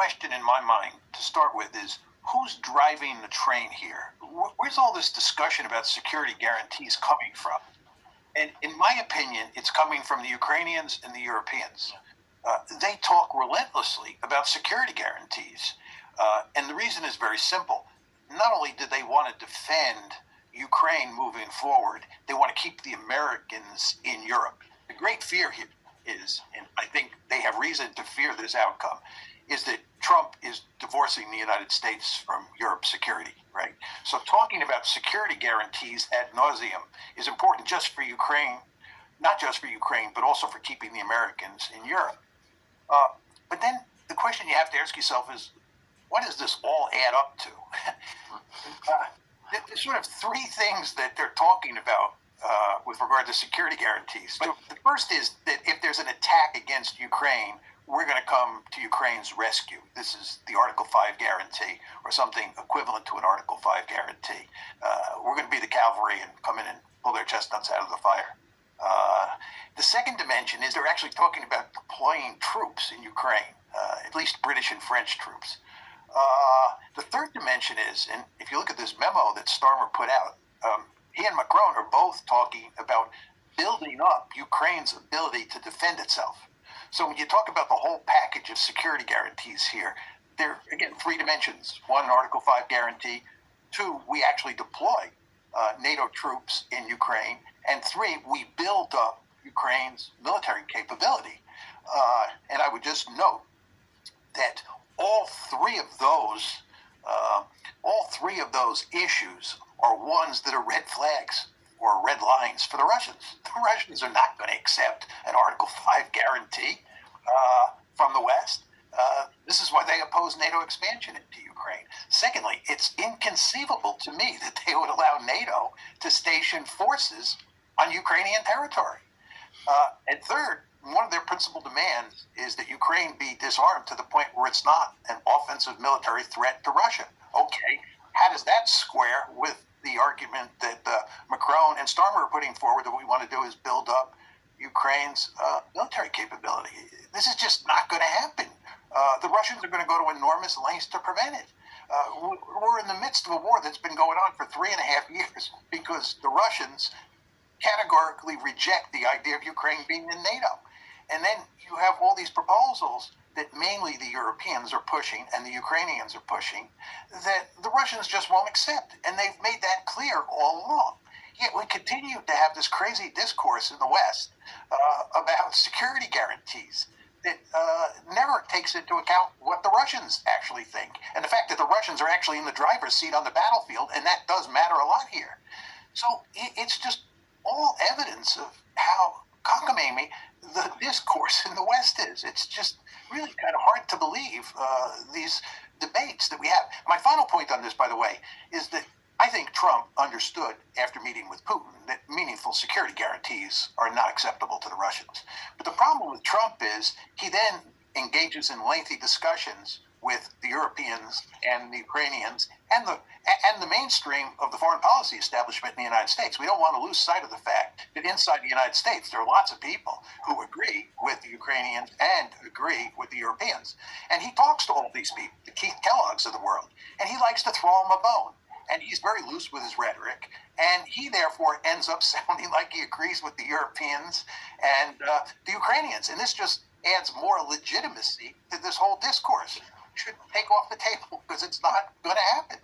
question in my mind to start with is who's driving the train here? Where's all this discussion about security guarantees coming from? And in my opinion, it's coming from the Ukrainians and the Europeans. They talk relentlessly about security guarantees. And the reason is very simple. Not only do they want to defend Ukraine moving forward, they want to keep the Americans in Europe. The great fear here is, and I think they have reason to fear this outcome, is that Trump is divorcing the United States from Europe's security, right? So talking about security guarantees ad nauseum is important just for Ukraine, not just for Ukraine, but also for keeping the Americans in Europe. But then the question you have to ask yourself is, what does this all add up to? There's sort of three things that they're talking about with regard to security guarantees. But the first is that if there's an attack against Ukraine, we're going to come to Ukraine's rescue. This is the Article 5 guarantee, or something equivalent to an Article 5 guarantee. We're going to be the cavalry and come in and pull their chestnuts out of the fire. The second dimension is they're actually talking about deploying troops in Ukraine, at least British and French troops. The third dimension is, and if you look at this memo that Starmer put out, he and Macron are both talking about building up Ukraine's ability to defend itself. So when you talk about the whole package of security guarantees here, there are, again, three dimensions. One, Article 5 guarantee. Two, we actually deploy NATO troops in Ukraine. And three, we build up Ukraine's military capability. And I would just note that all three of those issues are ones that are red flags or red lines for the Russians. The Russians are not going to accept an Article 5 guarantee from the West. This is why they oppose NATO expansion into Ukraine. Secondly, it's inconceivable to me that they would allow NATO to station forces on Ukrainian territory. And third, one of their principal demands is that Ukraine be disarmed to the point where it's not an offensive military threat to Russia. Okay, how does that square with the argument that Macron and Starmer are putting forward that we want to do is build up Ukraine's military capability? This is just not going to happen. The Russians are going to go to enormous lengths to prevent it. We're in the midst of a war that's been going on for 3.5 years because the Russians categorically reject the idea of Ukraine being in NATO. And then you have all these proposals that mainly the Europeans are pushing and the Ukrainians are pushing that the Russians just won't accept. And they've made that clear all along. Yet we continue to have this crazy discourse in the West about security guarantees that never takes into account what the Russians actually think. And the fact that the Russians are actually in the driver's seat on the battlefield, and that does matter a lot here. So it's just all evidence of how cockamamie the discourse in the West is. It's just really kind of hard to believe these debates that we have. My final point on this, by the way, is that I think Trump understood after meeting with Putin that meaningful security guarantees are not acceptable to the Russians. But the problem with Trump is he then engages in lengthy discussions with the Europeans and the Ukrainians and the mainstream of the foreign policy establishment in the United States. We don't want to lose sight of the fact that inside the United States there are lots of people who agree with the Ukrainians and agree with the Europeans. And he talks to all these people, the Keith Kellogg's of the world, and he likes to throw them a bone. And he's very loose with his rhetoric, and he therefore ends up sounding like he agrees with the Europeans and the Ukrainians. And this just adds more legitimacy to this whole discourse. Should take off the table because it's not going to happen.